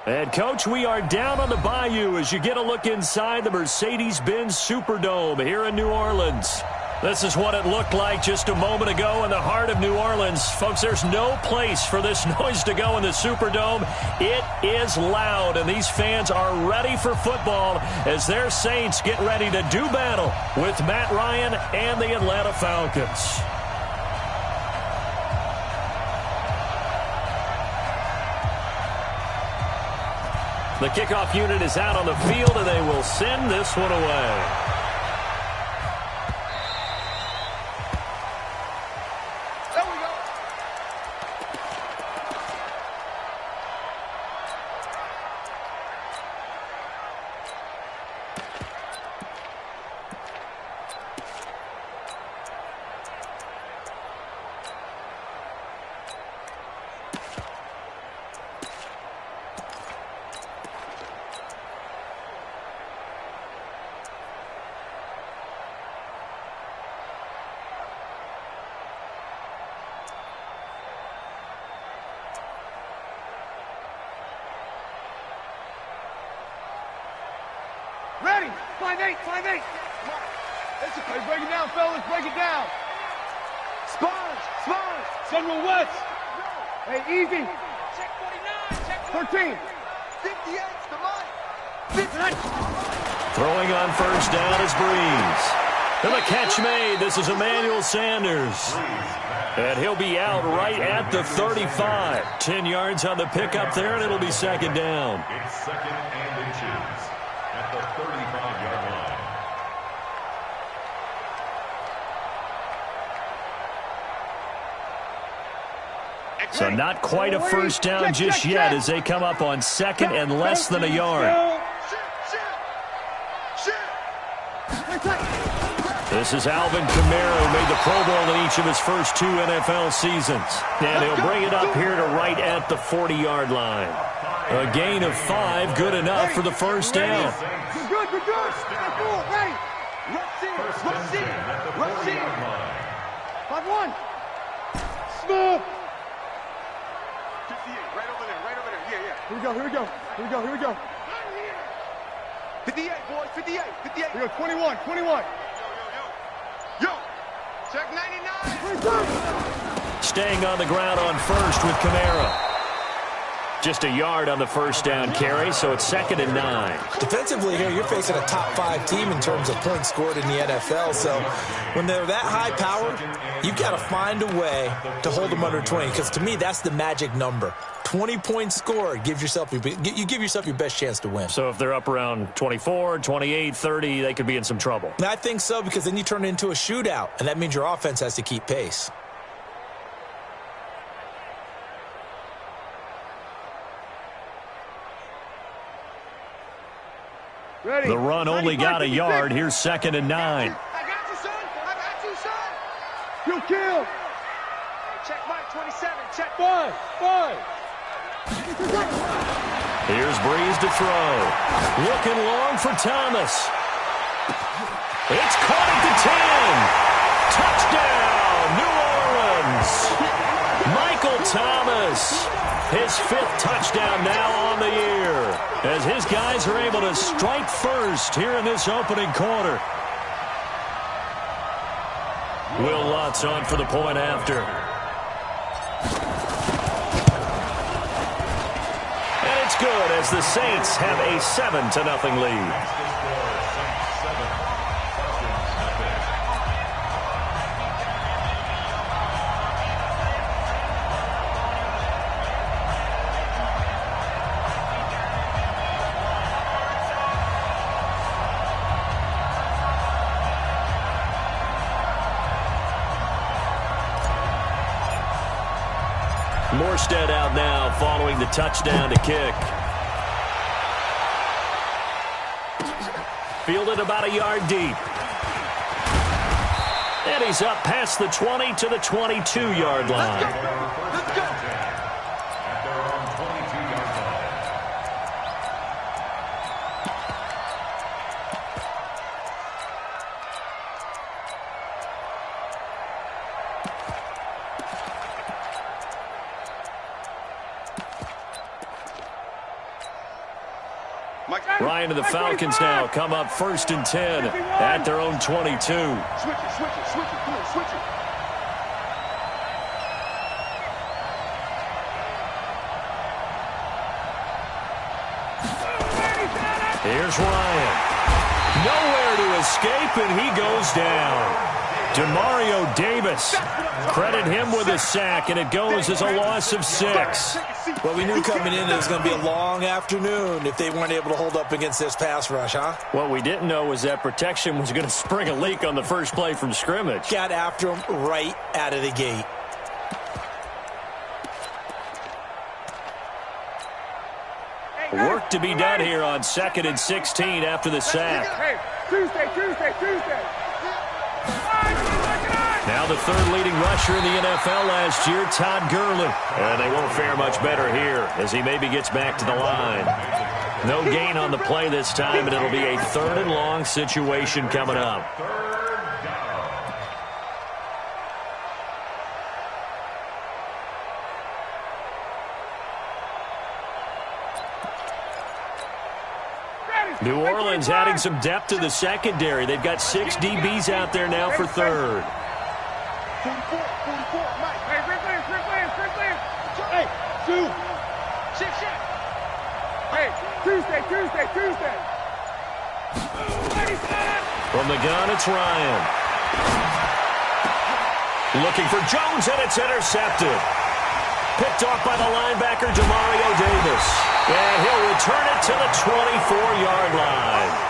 And, Coach, we are down on the bayou as you get a look inside the Mercedes-Benz Superdome here in New Orleans. This is what it looked like just a moment ago in the heart of New Orleans. Folks, there's no place for this noise to go in the Superdome. It is loud, and these fans are ready for football as their Saints get ready to do battle with Matt Ryan and the Atlanta Falcons. The kickoff unit is out on the field, and they will send this one away. Ready? 5-8, 5-8. That's okay. Break it down, fellas. Break it down. Sponge. Central West. Hey, easy. Check 49. Check 13. 58. Come on. 59. Throwing on first down is Breeze. And the catch made. This is Emmanuel Sanders. And he'll be out right at the 35. 10 yards on the pickup there, and it'll be second down. It's second and inches at the 35-yard line. So not quite a first down just yet as they come up on second and less than a yard. This is Alvin Kamara, who made the Pro Bowl in each of his first 2 NFL seasons. And he'll bring it up here to right at the 40-yard line. A gain of 5, good enough for the first down. We're good. Ready? Rush in. 5-1. Smooth. 58. Right over there. Yeah. Here we go. 58, boys. 58. Here we go, 21. Yo. Check 99. Staying on the ground on first with Kamara. Just a yard on the first down carry, so it's second and 9. Defensively here, you're facing a top 5 team in terms of points scored in the NFL. So when they're that high powered, you've got to find a way to hold them under 20. Because to me, that's the magic number. 20 points scored, you give yourself your best chance to win. So if they're up around 24, 28, 30, they could be in some trouble. And I think so, because then you turn it into a shootout, and that means your offense has to keep pace. Ready. The run only got a yard. Here's second and 9. I got you, son. Kill. Check Mike 27. Check 5. Here's Breeze to throw. Looking long for Thomas. It's caught at the 10. Touchdown, New Orleans. Michael Thomas. His 5th touchdown now on the year as his guys are able to strike first here in this opening quarter. Will Lutz on for the point after. And it's good as the Saints have a 7-0 lead. Morstead out now following the touchdown to kick. Fielded about a yard deep. And he's up past the 20 to the 22-yard line. Let's go. At their own 22-yard line. Ryan and the Falcons now come up 1st and 10 at their own 22. Switch it, switch it, switch it. Come on, switch it. Here's Ryan. Nowhere to escape, and he goes down. Demario Davis. Credit him with a sack, and it goes as a loss of 6. Well, we knew coming in it was going to be a long afternoon if they weren't able to hold up against this pass rush, huh? What we didn't know was that protection was going to spring a leak on the first play from scrimmage. Got after him right out of the gate. Work to be done here on 2nd and 16 after the sack. Hey, Tuesday. Now the third leading rusher in the NFL last year, Todd Gurley. And they won't fare much better here as he maybe gets back to the line. No gain on the play this time, and it'll be a 3rd and long situation coming up. New Orleans adding some depth to the secondary. They've got 6 DBs out there now for 3rd. 44, Mike. Hey, Rick. Hey, Sue. Shit. Hey, Tuesday. From the gun, it's Ryan. Looking for Jones, and it's intercepted. Picked off by the linebacker, Demario Davis. And he'll return it to the 24-yard line.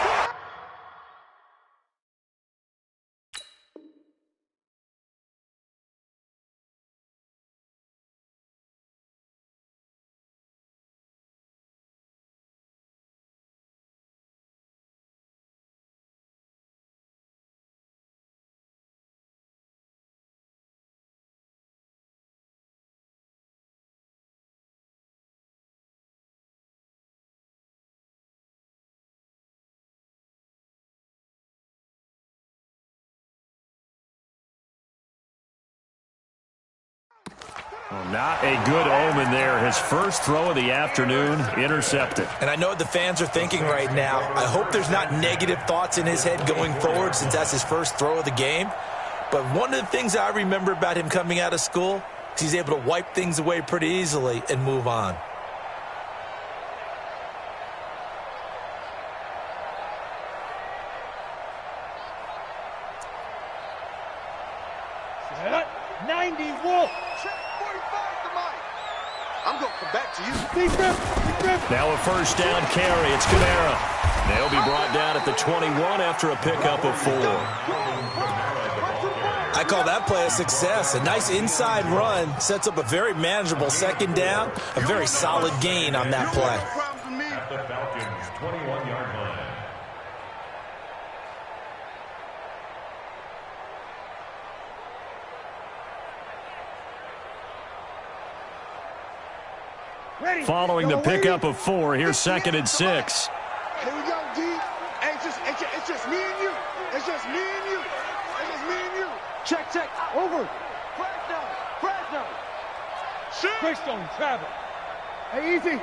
Well, not a good omen there. His first throw of the afternoon, intercepted. And I know what the fans are thinking right now. I hope there's not negative thoughts in his head going forward since that's his first throw of the game. But one of the things I remember about him coming out of school is he's able to wipe things away pretty easily and move on. Set. 90 Wolf. Check 45 to Mike. I'm going to come back to you. Defense. Now a first down carry. It's Kamara. They'll be brought down at the 21 after a pickup of 4. I call that play a success. A nice inside run sets up a very manageable 2nd down. A very solid gain on that play. At the Falcons' 21-yard line. Ready. Following the pickup of 4, here's 2nd and 6. Here we go, D. It's just me and you. It's just me and you. It's just me and you. Check. Over. Fresno. Shoot. Quickstone, travel. Hey, easy.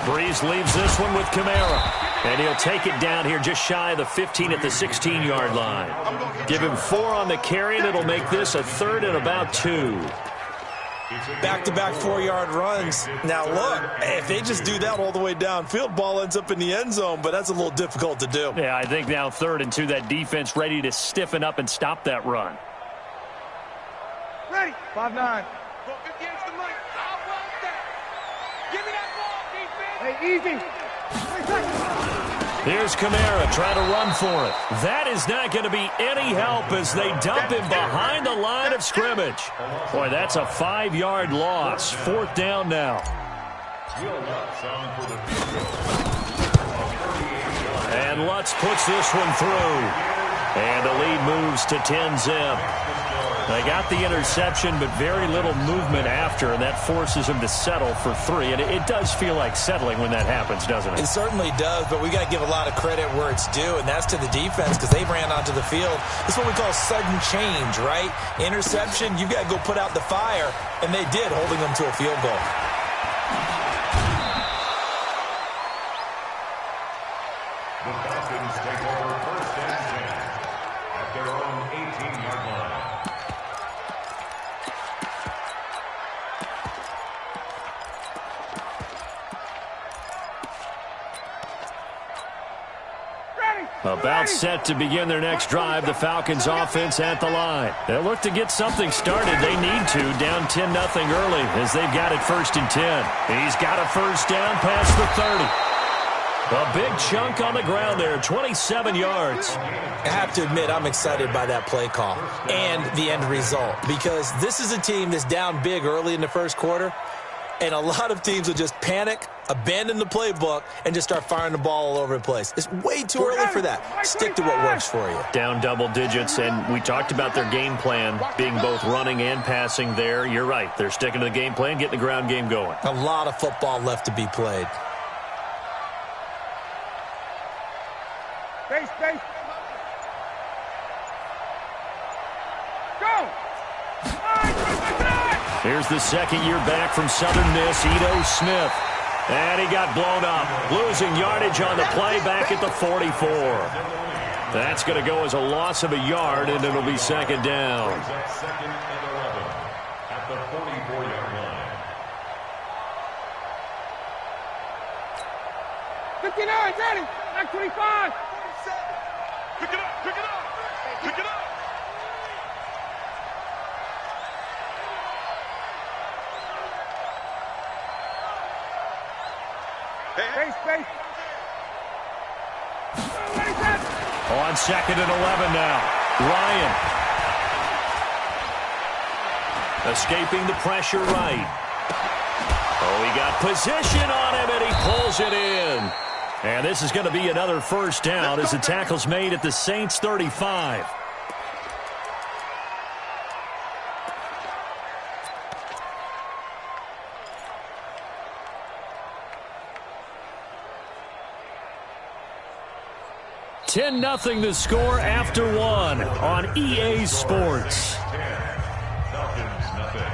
Breeze leaves this one with Kamara. And he'll take it down here just shy of the 15 at the 16-yard line. Give him 4 on the carry, and it'll make this a 3rd and about 2. Back-to-back 4-yard runs. Now, look, if they just do that all the way downfield, ball ends up in the end zone, but that's a little difficult to do. Yeah, I think now 3rd and 2, that defense ready to stiffen up and stop that run. Ready. 5-9. Go 50 extra Mike. I want that. Give me that ball, defense. Hey, easy. Here's Kamara trying to run for it. That is not going to be any help as they dump him behind the line of scrimmage. Boy, that's a 5-yard loss. 4th down now. And Lutz puts this one through. And the lead moves to 10-zip. They got the interception, but very little movement after, and that forces him to settle for 3. And it does feel like settling when that happens, doesn't it? It certainly does, but we got to give a lot of credit where it's due, and that's to the defense because they ran onto the field. This is what we call sudden change, right? Interception, you've got to go put out the fire, and they did, holding them to a field goal. The Falcons take over 1st and 10 at their own 18-yard line. About set to begin their next drive, the Falcons offense at the line. They'll look to get something started. They need to, down 10-0 early as they've got it 1st and 10. He's got a first down past the 30. A big chunk on the ground there, 27 yards. I have to admit, I'm excited by that play call and the end result because this is a team that's down big early in the first quarter, and a lot of teams will just panic, abandon the playbook, and just start firing the ball all over the place. It's way too early for that. Stick to what works for you. Down double digits, and we talked about their game plan being both running and passing there. You're right. They're sticking to the game plan, getting the ground game going. A lot of football left to be played. Base. Go! Here's the second year back from Southern Miss, Ito Smith. And he got blown up, losing yardage on the play back at the 44. That's going to go as a loss of a yard, and it'll be second down. 2nd and 11 at the 44-yard line. 59, ready! Back 25! Pick it up! Pick it up! Pick it up! Base. On 2nd and 11 now, Ryan. Escaping the pressure right. Oh, he got position on him, and he pulls it in. And this is going to be another first down as the tackle's made at the Saints' 35. $10-0 the score after one on EA Sports. 10, Falcons nothing.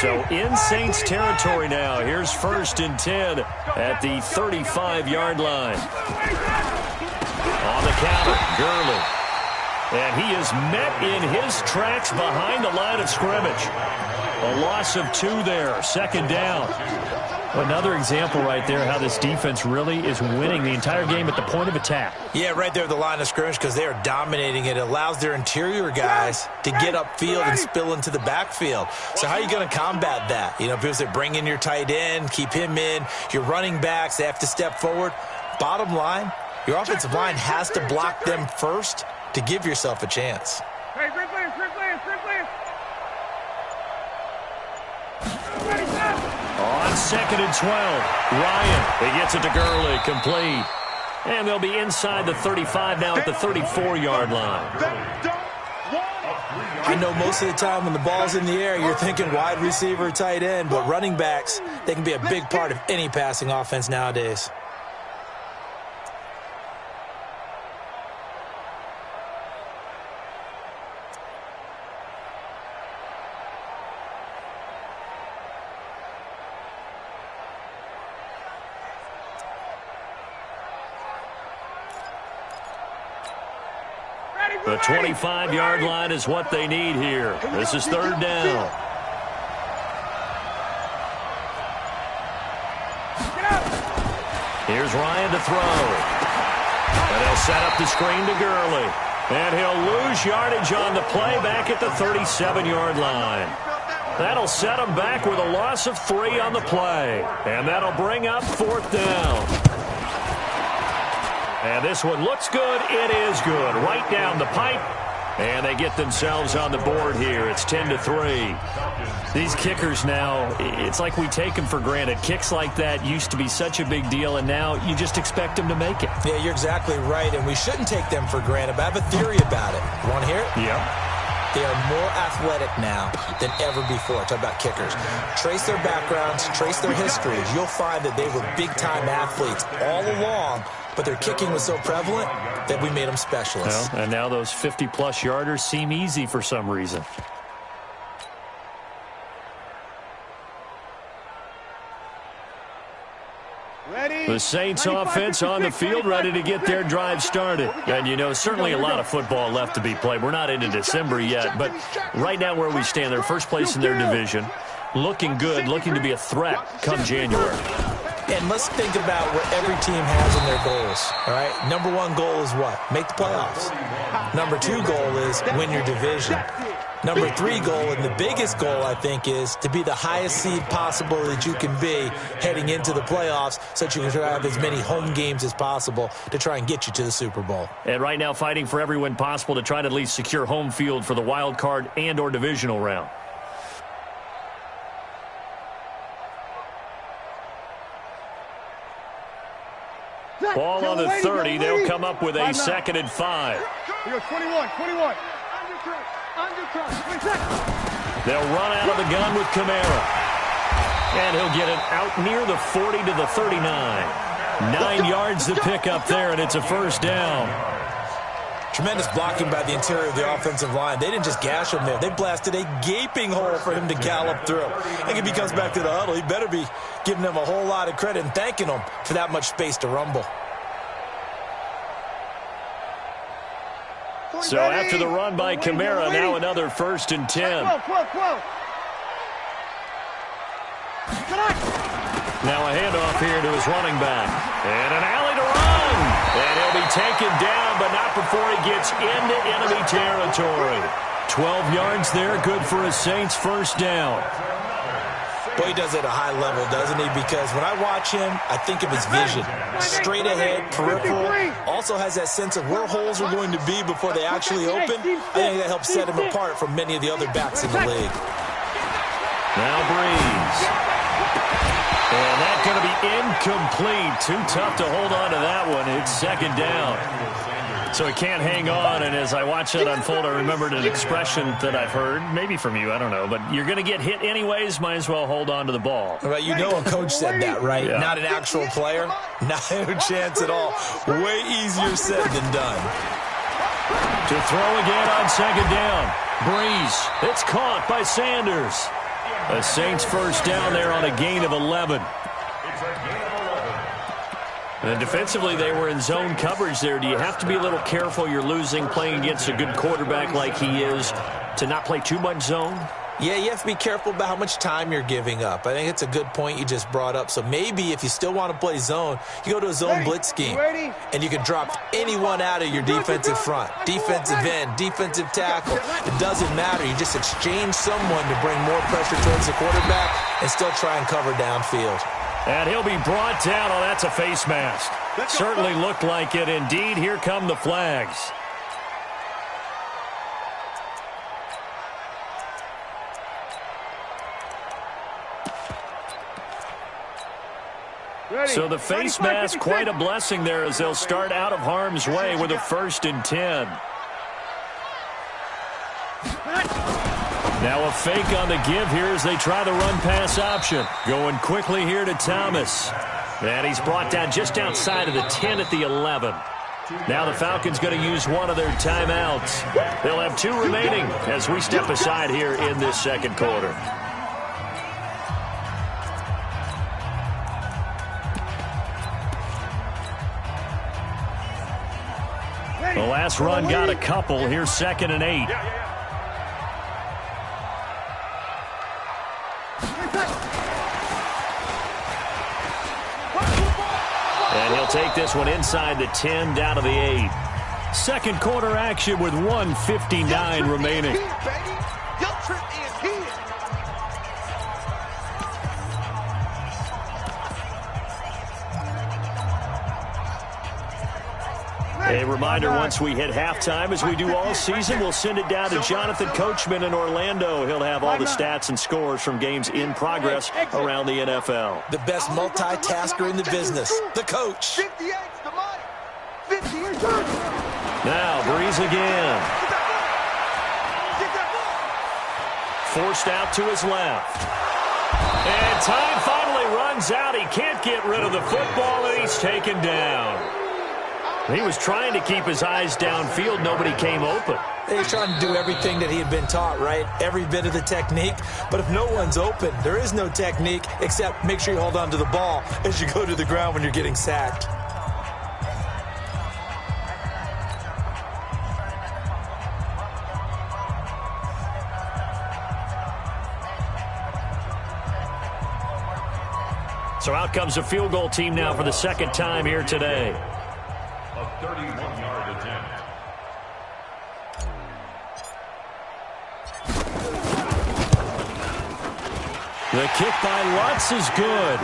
So in Saints territory now. Here's 1st and 10 at the 35-yard line. On the counter, Gurley. And he is met in his tracks behind the line of scrimmage. A loss of 2 there, 2nd down. Another example right there how this defense really is winning the entire game at the point of attack. Yeah, right there at the line of scrimmage because they are dominating it. It allows their interior guys to get upfield and spill into the backfield. So how are you going to combat that? You know, people say bring in your tight end, keep him in. Your running backs, they have to step forward. Bottom line, your offensive line has to block them first to give yourself a chance. Hey, Rick Lance. On 2nd and 12, Ryan, he gets it to Gurley, complete. And they'll be inside the 35 now at the 34-yard line. I know most of the time when the ball's in the air, you're thinking wide receiver, tight end, but running backs, they can be a big part of any passing offense nowadays. The 25-yard line is what they need here. This is 3rd down. Here's Ryan to throw. And they'll set up the screen to Gurley. And he'll lose yardage on the play back at the 37-yard line. That'll set him back with a loss of 3 on the play. And that'll bring up 4th down. And this one looks good. It is good. Right down the pipe. And they get themselves on the board here. It's 10-3. These kickers now, it's like we take them for granted. Kicks like that used to be such a big deal, and now you just expect them to make it. Yeah, you're exactly right, and we shouldn't take them for granted. But I have a theory about it. You want to hear it? Yeah. They are more athletic now than ever before. Talk about kickers. Trace their backgrounds, trace their histories. You'll find that they were big-time athletes all along, but their kicking was so prevalent that we made them specialists. Well, and now those 50-plus yarders seem easy for some reason. The Saints offense on the field, ready to get their drive started. And, you know, certainly a lot of football left to be played. We're not into December yet, but right now where we stand, they're first place in their division, looking good, looking to be a threat come January. And let's think about what every team has in their goals, all right? Number one goal is what? Make the playoffs. Number two goal is win your division. Number three goal, and the biggest goal, I think, is to be the highest seed possible that you can be heading into the playoffs so that you can try to have as many home games as possible to try and get you to the Super Bowl. And right now fighting for every win possible to try to at least secure home field for the wild card and or divisional round. Ball on the 30. They'll come up with a 2nd and 5. Here, 21. They'll run out of the gun with Kamara. And he'll get it out near the 40 to the 39. 9 yards to pick up there, and it's a first down. Tremendous blocking by the interior of the offensive line. They didn't just gash him there. They blasted a gaping hole for him to gallop through. I think if he comes back to the huddle, he better be giving them a whole lot of credit and thanking them for that much space to rumble. So after the run by Kamara, now another 1st and 10. Now a handoff here to his running back. And an alley to run. And he'll be taken down, but not before he gets into enemy territory. 12 yards there, good for a Saints first down. Boy, he does it at a high level, doesn't he? Because when I watch him, I think of his vision. Straight ahead, peripheral. Also has that sense of where holes are going to be before they actually open. I think that helps set him apart from many of the other backs in the league. Now Breeze. And that's going to be incomplete. Too tough to hold on to that one. It's 2nd down. So he can't hang on, and as I watch that unfold, I remembered an expression that I've heard, maybe from you, I don't know, but you're going to get hit anyways, might as well hold on to the ball. Right, you know a coach said that, right? Yeah. Not an actual player. Not a chance at all. Way easier said than done. To throw again on 2nd down. Breeze. It's caught by Sanders. A Saints first down there on a gain of 11. And defensively, they were in zone coverage there. Do you have to be a little careful? You're losing, playing against a good quarterback like he is, to not play too much zone? Yeah, you have to be careful about how much time you're giving up. I think it's a good point you just brought up. So maybe if you still want to play zone, you go to a zone blitz scheme, and you can drop anyone out of your defensive front. Defensive end, defensive tackle. It doesn't matter. You just exchange someone to bring more pressure towards the quarterback and still try and cover downfield. And he'll be brought down. Oh, that's a face mask. Certainly looked like it. Indeed, here come the flags. So the face mask, quite a blessing there as they'll start out of harm's way with a 1st and 10. Now a fake on the give here as they try the run-pass option. Going quickly here to Thomas. And he's brought down just outside of the 10 at the 11. Now the Falcons going to use one of their timeouts. They'll have 2 remaining as we step aside here in this 2nd quarter. The last run got a couple. Here's 2nd and 8. And he'll take this one inside the 10, down to the 8. 2nd quarter action with 1:59 remaining. A reminder, once we hit halftime, as we do all season, we'll send it down to Jonathan Coachman in Orlando. He'll have all the stats and scores from games in progress around the NFL. The best multitasker in the business, the coach. Now, Breeze again. forced out to his left. And time finally runs out. He can't get rid of the football, and he's taken down. He was trying to keep his eyes downfield. Nobody came open. He's trying to do everything that he had been taught, right? Every bit of the technique. But if no one's open, there is no technique except make sure you hold on to the ball as you go to the ground when you're getting sacked. So out comes a field goal team now for the second time here today. A 31-yard attempt. The kick by Lutz is good.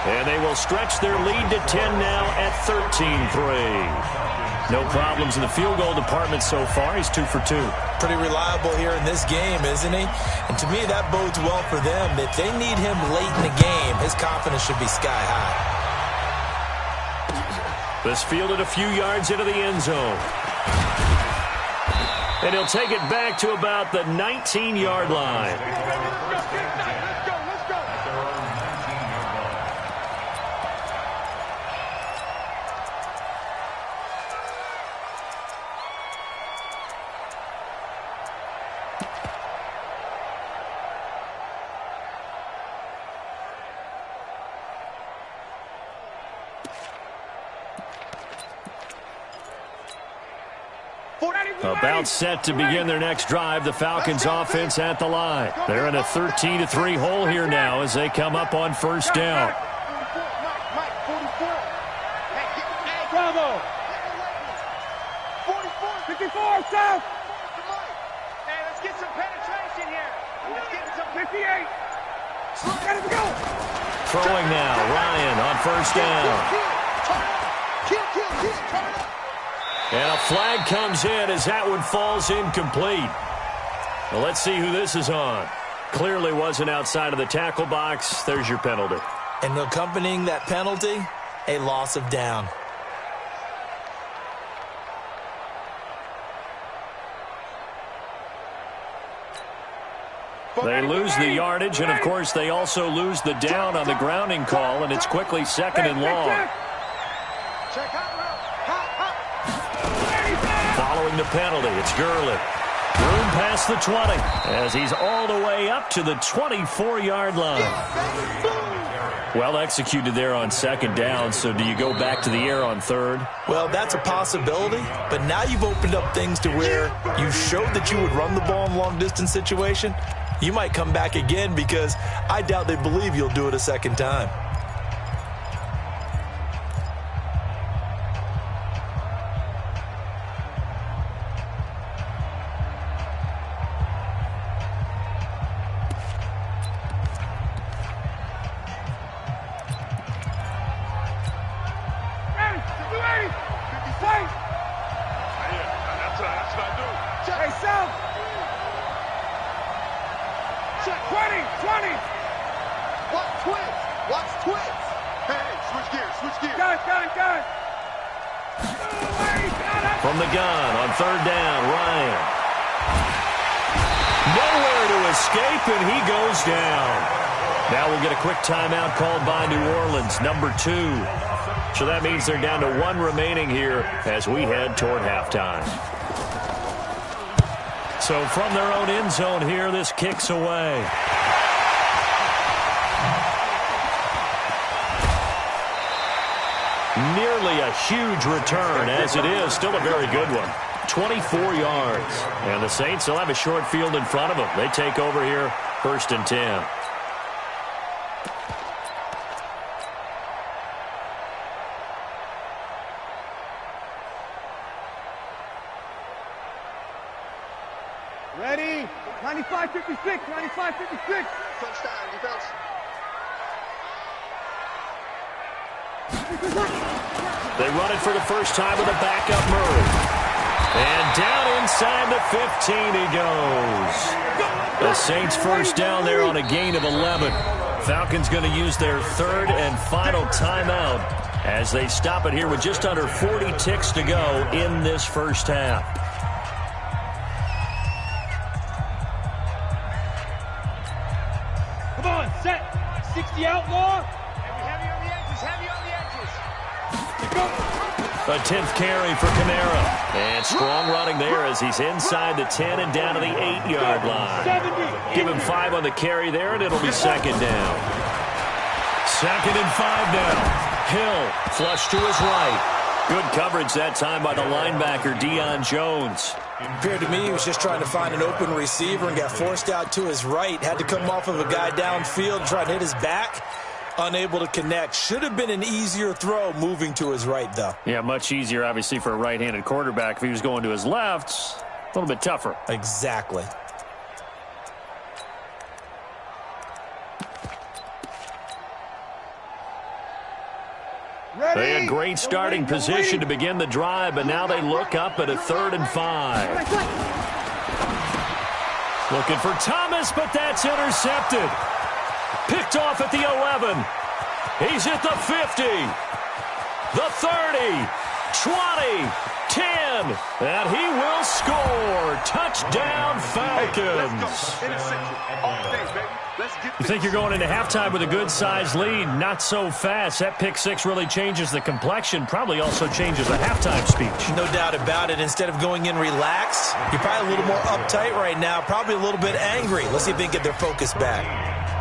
And they will stretch their lead to 10 now at 13-3. No problems in the field goal department so far. He's 2 for 2. Pretty reliable here in this game, isn't he? And to me, that bodes well for them. If they need him late in the game, his confidence should be sky high. This fielded a few yards into the end zone. And he'll take it back to about the 19-yard line. About set to begin their next drive. The Falcons offense at the line. They're in a 13-3 hole here now as they come up on first down. Bravo. 54, south. Hey, let's get some penetration here. Let's get some 58. Let him go. Throwing now, Ryan on first down. Kill. And a flag comes in as that one falls incomplete. Well, let's see who this is on. Clearly wasn't outside of the tackle box. There's your penalty. And accompanying that penalty, a loss of down. They lose the yardage, and, of course, they also lose the down on the grounding call, and it's quickly second and long. Following the penalty, it's Gurley. Room past the 20 as he's all the way up to the 24-yard line. Well executed there on second down, so do you go back to the air on third? Well, that's a possibility, but now you've opened up things to where you showed that you would run the ball in a long-distance situation. You might come back again because I doubt they believe you'll do it a second time. From the gun on third down, Ryan. Nowhere to escape, and he goes down. Now we'll get a quick timeout called by New Orleans, number 2. So that means they're down to 1 remaining here as we head toward halftime. So from their own end zone here, this kicks away. Nearly a huge return, as it is. Still a very good one. 24 yards. And the Saints will have a short field in front of them. They take over here, 1st and 10. Ready? 95-56, 95-56. Touchdown, defense. They run it for the first time with a backup Murray. And down inside the 15 he goes. The Saints first down there on a gain of 11. Falcons going to use their 3rd and final timeout as they stop it here with just under 40 ticks to go in this first half. Set. 60 outlaw. Heavy on the edges. Heavy on the edges. A 10th carry for Kamara. And strong running there as he's inside the 10 and down to the 8-yard line. Give him 5 on the carry there, and it'll be second down. 2nd and 5 now. Hill flush to his right. Good coverage that time by the linebacker, Deion Jones. Appeared to me he was just trying to find an open receiver and got forced out to his right. Had to come off of a guy downfield, try to hit his back. Unable to connect. Should have been an easier throw moving to his right, though. Yeah, much easier, obviously, for a right-handed quarterback. If he was going to his left, a little bit tougher. Exactly. They had great starting position to begin the drive, but now they look up at a 3rd and 5. Looking for Thomas, but that's intercepted. Picked off at the 11. He's at the 50. The 30. 20. 10. And he will score. Touchdown, Falcons. You think you're going into halftime with a good-sized lead. Not so fast. That pick six really changes the complexion. Probably also changes the halftime speech. No doubt about it. Instead of going in relaxed, you're probably a little more uptight right now. Probably a little bit angry. Let's see if they can get their focus back.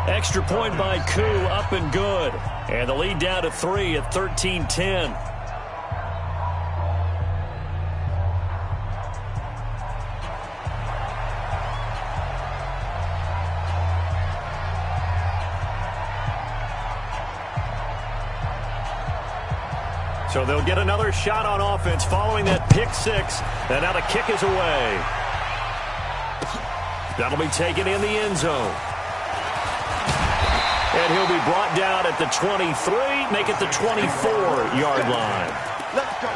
Extra point by Koo, up and good. And the lead down to 3 at 13-10. So they'll get another shot on offense following that pick six. And now the kick is away. That'll be taken in the end zone. And he'll be brought down at the 23, make it the 24-yard line. Let's go.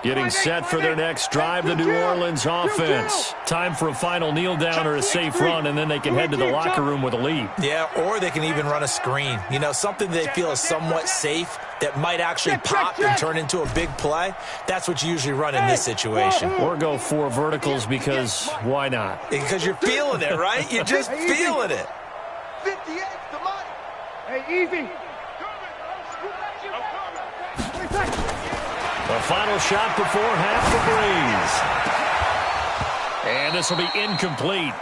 Getting set for their next drive, the New Orleans offense. Time for a final kneel down or a safe run, and then they can head to the locker room with a lead. Yeah, or they can even run a screen. You know, something they feel is somewhat safe that might actually pop and turn into a big play. That's what you usually run in this situation. Or go 4 verticals because why not? Because you're feeling it, right? You're just feeling it. 58 to Mike. Hey, easy. The final shot before half the breeze. And this will be incomplete.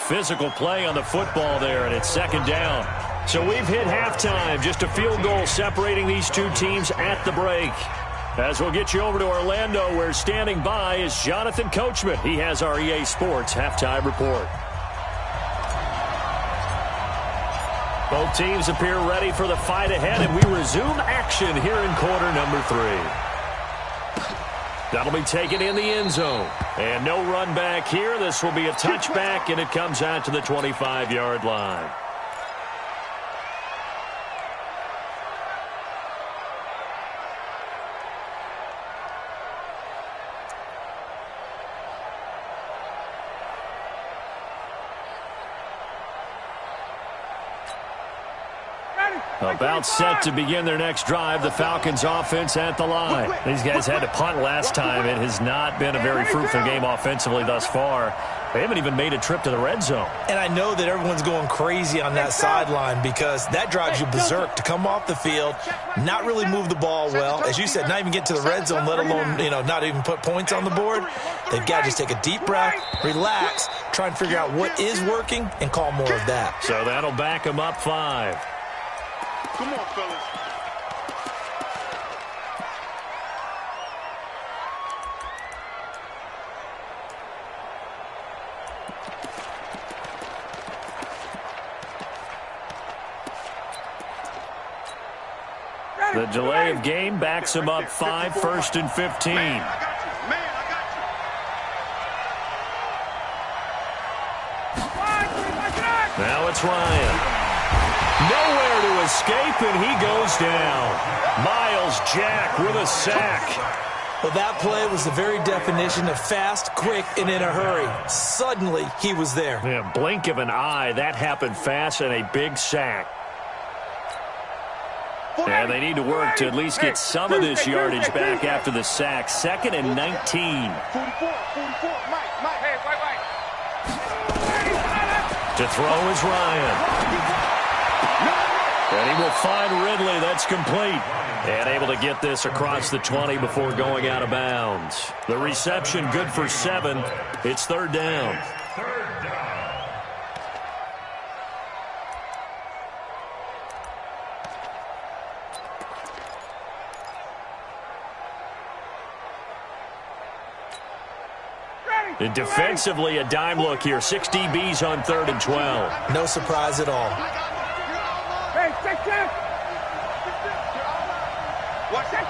Physical play on the football there, and it's second down. So we've hit halftime. Just a field goal separating these two teams at the break. As we'll get you over to Orlando, where standing by is Jonathan Coachman. He has our EA Sports halftime report. Both teams appear ready for the fight ahead, and we resume action here in quarter number 3. That'll be taken in the end zone. And no run back here. This will be a touchback, and it comes out to the 25-yard line. About set to begin their next drive, the Falcons offense at the line. These guys had to punt last time. It has not been a very fruitful game offensively thus far. They haven't even made a trip to the red zone. And I know that everyone's going crazy on that sideline because that drives you berserk to come off the field, not really move the ball well. As you said, not even get to the red zone, let alone, not even put points on the board. They've got to just take a deep breath, relax, try and figure out what is working, and call more of that. So that'll back them up 5. Come on, fellas. The delay of game backs him up 5, 1st and 15. Man, I got you. Now it's Ryan. Nowhere to escape, and he goes down. Miles Jack with a sack. Well, that play was the very definition of fast, quick, and in a hurry. Suddenly, he was there. Yeah, blink of an eye. That happened fast and a big sack. And they need to work to at least get some of this yardage back after the sack. 2nd and 19. 44, Mike. Hey, wait. To throw is Ryan. And he will find Ridley. That's complete. And able to get this across the 20 before going out of bounds. The reception good for 7. It's 3rd down. And defensively, a dime look here. 6 DBs on 3rd and 12. No surprise at all. Hey, check. Watch Check.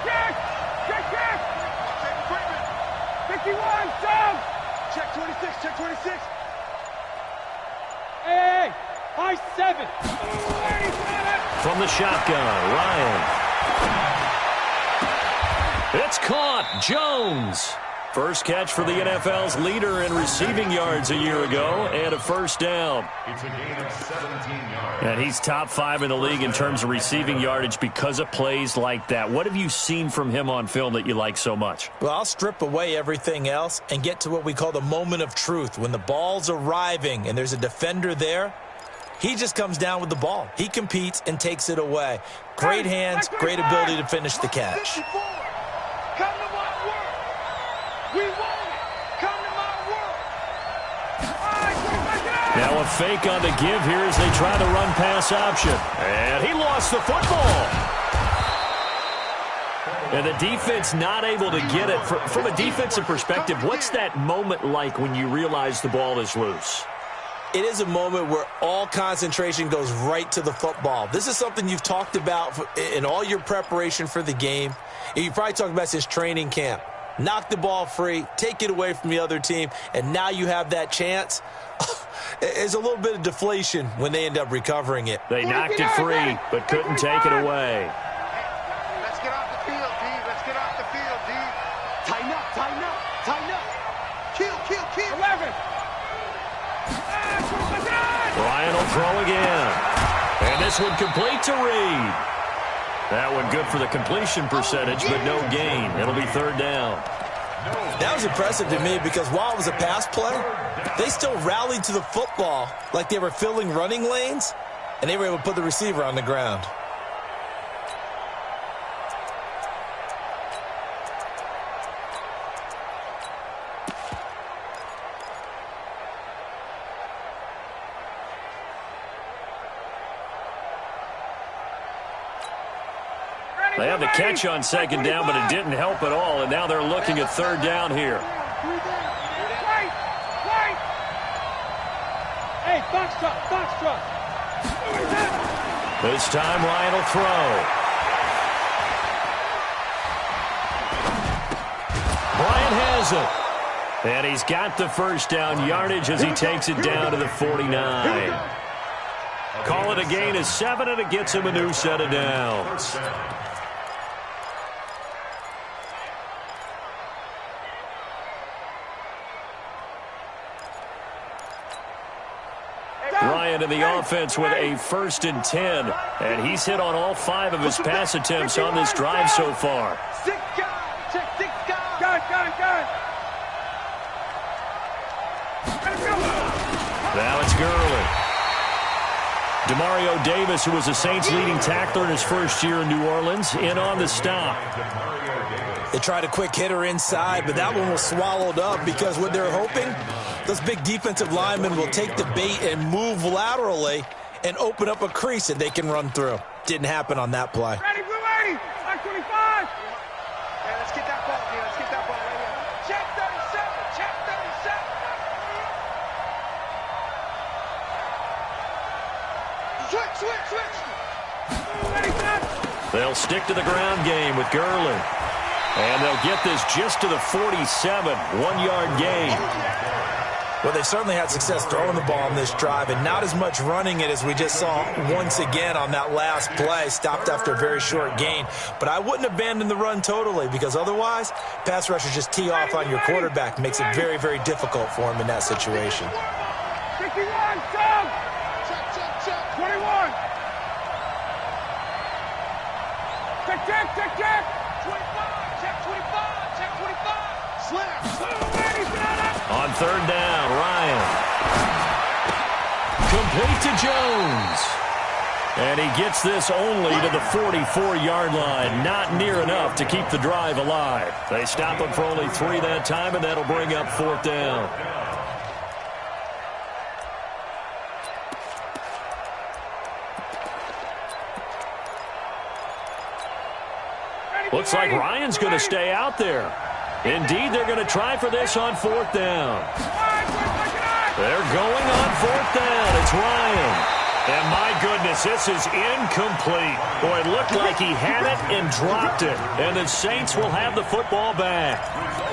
Check 51, sub. Check 26. Hey, high 7. From the shotgun, Ryan. It's caught. Jones. First catch for the NFL's leader in receiving yards a year ago, and a 1st down. It's a gain of 17 yards. And he's top 5 in the league in terms of receiving yardage because of plays like that. What have you seen from him on film that you like so much? Well, I'll strip away everything else and get to what we call the moment of truth. When the ball's arriving and there's a defender there, he just comes down with the ball. He competes and takes it away. Great hands, great ability to finish the catch. Come to my world. We want it. Come to my world. Now a fake on the give here as they try the run-pass option. And he lost the football. And the defense not able to get it. From a defensive perspective, what's that moment like when you realize the ball is loose? It is a moment where all concentration goes right to the football. This is something you've talked about in all your preparation for the game. You probably talked about since training camp. Knock the ball free, take it away from the other team, and now you have that chance. There's a little bit of deflation when they end up recovering it. They knocked it free, but couldn't take it away. Let's get off the field, D. Let's get off the field, D. Tighten up. Kill. 11. Ryan will throw again. And this one complete to Reed. That one good for the completion percentage, but no gain. It'll be 3rd down. That was impressive to me because while it was a pass play, they still rallied to the football like they were filling running lanes, and they were able to put the receiver on the ground. They have the catch on 2nd down, but it didn't help at all, and now they're looking at 3rd down here. Right. Hey, box truck. This time Ryan will throw. Bryant has it. And he's got the 1st down yardage as he takes it down to the 49. Call it a gain of 7, and it gets him a new set of downs. Ryan in the offense with a 1st and 10. And he's hit on all 5 of his pass attempts on this drive so far. 6 guys. Check 6 guys. Got it. Now it's Gurley. Demario Davis, who was the Saints' leading tackler in his first year in New Orleans, in on the stop. They tried a quick hitter inside, but that one was swallowed up because what they're hoping, those big defensive linemen will take the bait and move laterally and open up a crease that they can run through. Didn't happen on that play. Ready, blue 80. 25. Yeah, let's get that ball, D. Let's get that ball right here. Check 37. Check 37. Switch. They'll stick to the ground game with Gurley. And they'll get this just to the 47, 1-yard gain. Well, they certainly had success throwing the ball on this drive, and not as much running it as we just saw once again on that last play. Stopped after a very short gain. But I wouldn't abandon the run totally, because otherwise, pass rushers just tee off on your quarterback. Makes it very, very difficult for him in that situation. 51, sub. Check. 21. check, check, check. 25, check 25, check 25. Slam. On third down, Ryan. Complete to Jones. And he gets this only to the 44-yard line. Not near enough to keep the drive alive. They stop him for only 3 that time, and that'll bring up fourth down. Looks like Ryan's going to stay out there. Indeed, they're going to try for this on fourth down. They're going on fourth down. It's Ryan. And my goodness, this is incomplete. Boy, it looked like he had it and dropped it. And the Saints will have the football back.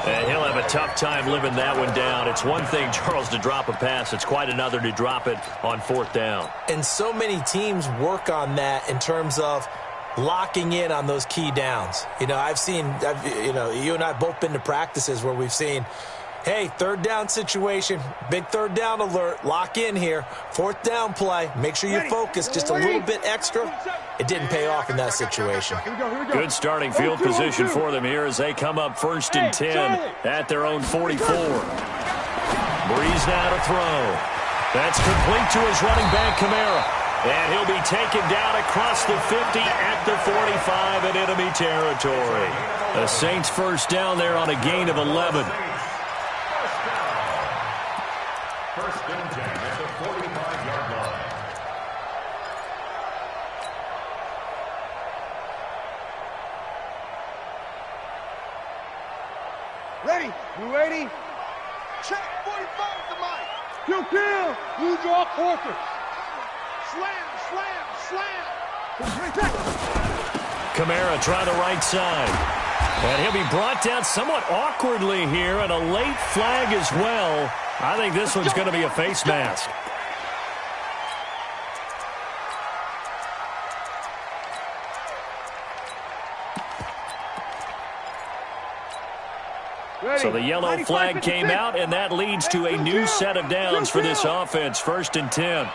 And he'll have a tough time living that one down. It's one thing, Charles, to drop a pass. It's quite another to drop it on fourth down. And so many teams work on that in terms of locking in on those key downs. You know, you and I have both been to practices where we've seen, hey, third down situation, big third down alert, lock in here, fourth down play, make sure you focus just a little bit extra. It didn't pay off in that situation. Good starting field position for them here as they come up 1st and 10 at their own 44. Breeze now to throw. That's complete to his running back, Kamara. And he'll be taken down across the 50 at the 45 in enemy territory. The Saints first down there on a gain of 11. First and 10 at the 45-yard line. Ready? You ready? Check 45 the mic. Kill, kill. Use your quarter. Slam, slam, slam. Kamara try the right side. And he'll be brought down somewhat awkwardly here, and a late flag as well. I think this one's going to be a face mask. So the yellow flag came out, and that leads to a new set of downs for this offense. 1st and 10.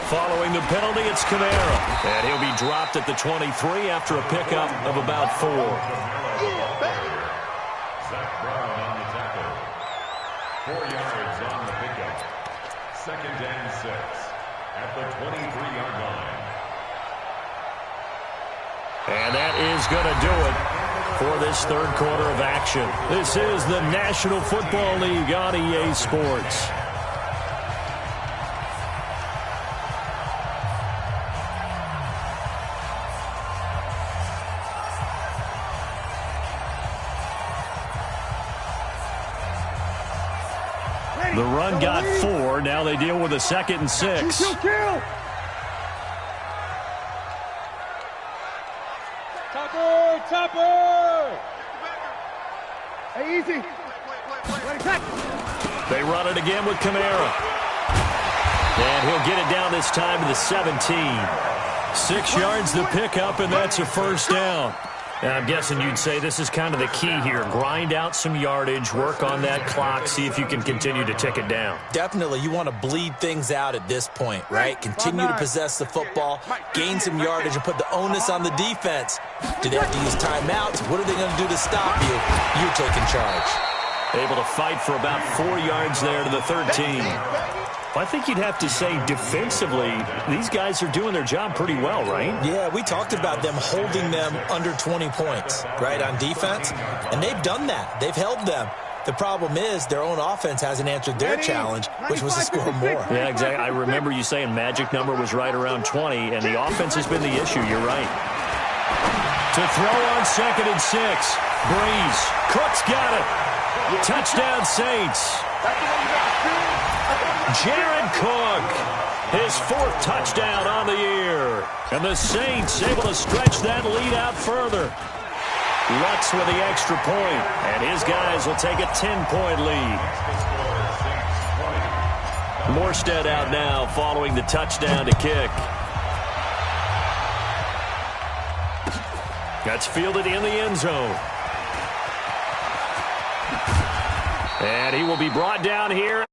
Following the penalty, it's Kamara. And he'll be dropped at the 23 after a pickup of about 4. Zach Brown on the tackle. 4 yards on the pickup. 2nd and 6 at the 23-yard line. And that is going to do it for this third quarter of action. This is the National Football League on EA Sports. The run got 4. Now they deal with a 2nd and 6. Kill. Topper. Hey, easy. They run it again with Kamara. And he'll get it down this time to the 17. 6 yards the pickup, and that's a first down. And I'm guessing you'd say this is kind of the key here. Grind out some yardage, work on that clock, see if you can continue to tick it down. Definitely, you want to bleed things out at this point, right? Continue to possess the football, gain some yardage, and put the onus on the defense. Do they have to use timeouts? What are they going to do to stop you? You're taking charge. Able to fight for about 4 yards there to the 13. I think you'd have to say defensively, these guys are doing their job pretty well, right? Yeah, we talked about them holding them under 20 points, right, on defense. And they've done that. They've held them. The problem is their own offense hasn't answered their challenge, which was to score more. Yeah, exactly. I remember you saying magic number was right around 20, and the offense has been the issue. You're right. To throw on 2nd and 6. Breeze. Cook's got it. Touchdown, Saints. Jared Cook, his 4th touchdown on the year. And the Saints able to stretch that lead out further. Lutz with the extra point, and his guys will take a 10-point lead. Morstead out now following the touchdown to kick. That's fielded in the end zone. And he will be brought down here.